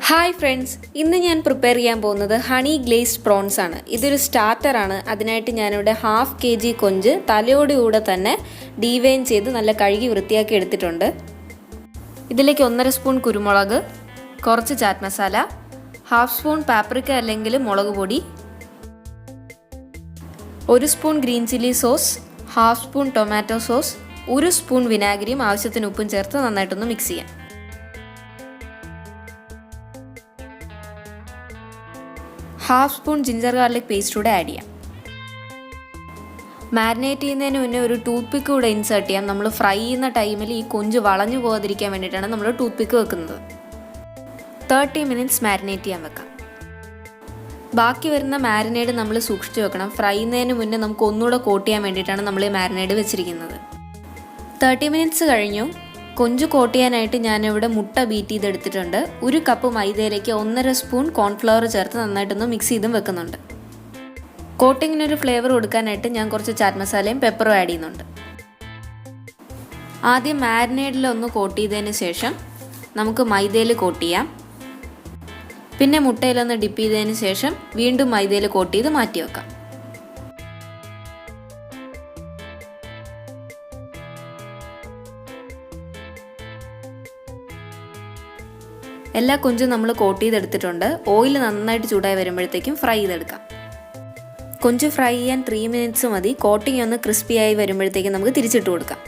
Hi friends, ഇന്ന് ഞാൻ prepare ചെയ്യാൻ പോകുന്നത് ഹണി ഗ്ലേസ്ഡ് പ്രോൺസ് ആണ്. ഇതൊരു സ്റ്റാർട്ടറാണ്. അതിനായിട്ട് ഞാനിവിടെ 1/2 kg കൊഞ്ച് തലയോടുകൂടെ തന്നെ ഡീവെയിൻ ചെയ്ത് നല്ല കഴുകി വൃത്തിയാക്കി എടുത്തിട്ടുണ്ട്. ഇതിലേക്ക് 1.5 സ്പൂൺ കുരുമുളക്, കുറച്ച് ചാറ്റ് മസാല, 1/2 സ്പൂൺ പാപ്രിക്ക അല്ലെങ്കിൽ മുളക് പൊടി, 1 spoon green chilli sauce, 1/2 spoon tomato sauce, 1 spoon വിനാഗിരിയും ആവശ്യത്തിന് ഉപ്പും ചേർത്ത് നന്നായിട്ടൊന്ന് മിക്സ് ചെയ്യാം. 1/2 സ്പൂൺ ജിഞ്ചർ ഗാർലിക് പേസ്റ്റ് കൂടെ ആഡ് ചെയ്യാം. മാരിനേറ്റ് ചെയ്യുന്നതിന് മുന്നേ ഒരു ടൂത്ത് പിക്ക് കൂടെ ഇൻസേർട്ട് ചെയ്യാം. നമ്മൾ ഫ്രൈ ചെയ്യുന്ന ടൈമിൽ ഈ കൊഞ്ച് വളഞ്ഞു പോകാതിരിക്കാൻ വേണ്ടിയിട്ടാണ് നമ്മൾ ടൂത്ത് പിക്ക് വെക്കുന്നത്. 30 മിനിറ്റ്സ് മാരിനേറ്റ് ചെയ്യാൻ വെക്കാം. ബാക്കി വരുന്ന മാരിനേഡ് നമ്മൾ സൂക്ഷിച്ച് വെക്കണം. ഫ്രൈ ചെയ്യുന്നതിന് മുന്നേ നമുക്ക് ഒന്നുകൂടെ കോട്ട് ചെയ്യാൻ വേണ്ടിയിട്ടാണ് നമ്മൾ ഈ മാരിനേഡ് വെച്ചിരിക്കുന്നത്. 30 മിനിറ്റ്സ് കഴിഞ്ഞു. കൊഞ്ച് കോട്ട് ചെയ്യാനായിട്ട് ഞാനിവിടെ മുട്ട ബീറ്റ് ചെയ്തെടുത്തിട്ടുണ്ട്. 1 കപ്പ് മൈദയിലേക്ക് 1.5 സ്പൂൺ കോൺഫ്ലവർ ചേർത്ത് നന്നായിട്ടൊന്ന് മിക്സ് ചെയ്തും വെക്കുന്നുണ്ട്. കോട്ടിങ്ങിനൊരു ഫ്ലേവർ കൊടുക്കാനായിട്ട് ഞാൻ കുറച്ച് ചാറ്റ് മസാലയും പെപ്പറും ആഡ് ചെയ്യുന്നുണ്ട്. ആദ്യം മാരിനേഡിലൊന്ന് കോട്ട് ചെയ്തതിന് ശേഷം നമുക്ക് മൈദയിൽ കോട്ട് ചെയ്യാം. പിന്നെ മുട്ടയിലൊന്ന് ഡിപ്പ് ചെയ്തതിന് ശേഷം വീണ്ടും മൈദയിൽ കോട്ട് ചെയ്ത് മാറ്റി വെക്കാം. എല്ലാ കൊഞ്ചും നമ്മൾ കോട്ട് ചെയ്തെടുത്തിട്ടുണ്ട്. ഓയിൽ നന്നായിട്ട് ചൂടായി വരുമ്പോഴത്തേക്കും ഫ്രൈ ചെയ്തെടുക്കാം. കൊഞ്ച് ഫ്രൈ ചെയ്യാൻ 3 മിനിറ്റ്സ് മതി. കോട്ടിങ് ഒന്ന് ക്രിസ്പി ആയി വരുമ്പോഴത്തേക്കും നമുക്ക് തിരിച്ചിട്ട് കൊടുക്കാം.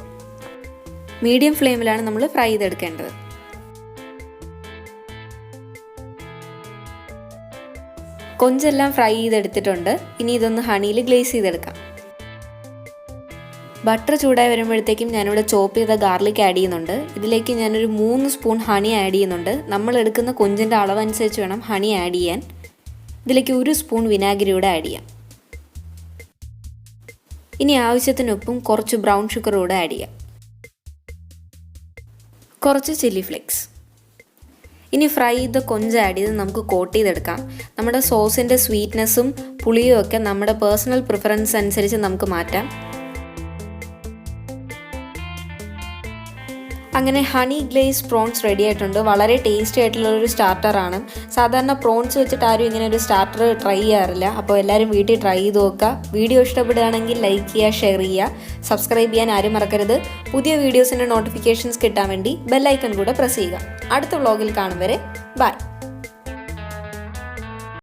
മീഡിയം ഫ്ലെയിമിലാണ് നമ്മൾ ഫ്രൈ ചെയ്തെടുക്കേണ്ടത്. കൊഞ്ചെല്ലാം ഫ്രൈ ചെയ്തെടുത്തിട്ടുണ്ട്. ഇനി ഇതൊന്ന് ഹണിയിൽ ഗ്ലേസ് ചെയ്തെടുക്കാം. ബട്ടർ ചൂടായി വരുമ്പോഴത്തേക്കും ഞാനിവിടെ ചോപ്പ് ചെയ്ത ഗാർലിക് ആഡ് ചെയ്യുന്നുണ്ട്. ഇതിലേക്ക് ഞാനൊരു 3 സ്പൂൺ ഹണി ആഡ് ചെയ്യുന്നുണ്ട്. നമ്മൾ എടുക്കുന്ന കൊഞ്ചിൻ്റെ അളവനുസരിച്ച് വേണം ഹണി ആഡ് ചെയ്യാൻ. ഇതിലേക്ക് 1 സ്പൂൺ വിനാഗിരി കൂടെ ആഡ് ചെയ്യാം. ഇനി ആവശ്യത്തിന് ഉപ്പും കുറച്ച് ബ്രൗൺ ഷുഗർ കൂടെ ആഡ് ചെയ്യാം. കുറച്ച് ചില്ലി ഫ്ലേക്സ്. ഇനി ഫ്രൈ ചെയ്ത കൊഞ്ച് ആഡ് ചെയ്ത് നമുക്ക് കോട്ട് ചെയ്തെടുക്കാം. നമ്മുടെ സോസിൻ്റെ സ്വീറ്റ്നെസ്സും പുളിയും ഒക്കെ നമ്മുടെ പേഴ്സണൽ പ്രിഫറൻസ് അനുസരിച്ച് നമുക്ക് മാറ്റാം. അങ്ങനെ ഹണി ഗ്ലേസ്ഡ് പ്രോൺസ് റെഡി ആയിട്ടുണ്ട്. വളരെ ടേസ്റ്റി ആയിട്ടുള്ളൊരു സ്റ്റാർട്ടറാണ്. സാധാരണ പ്രോൺസ് വെച്ചിട്ട് ആരും ഇങ്ങനെ ഒരു സ്റ്റാർട്ടർ ട്രൈ ചെയ്യാറില്ല. അപ്പോൾ എല്ലാവരും വീട്ടിൽ ട്രൈ ചെയ്ത് നോക്കുക. വീഡിയോ ഇഷ്ടപ്പെടുകയാണെങ്കിൽ ലൈക്ക് ചെയ്യുക, ഷെയർ ചെയ്യുക, സബ്സ്ക്രൈബ് ചെയ്യാൻ ആരും മറക്കരുത്. പുതിയ വീഡിയോസിൻ്റെ നോട്ടിഫിക്കേഷൻസ് കിട്ടാൻ വേണ്ടി ബെൽ ഐക്കൺ കൂടെ പ്രസ് ചെയ്യുക. അടുത്ത വ്ളോഗിൽ കാണും വരെ ബൈ.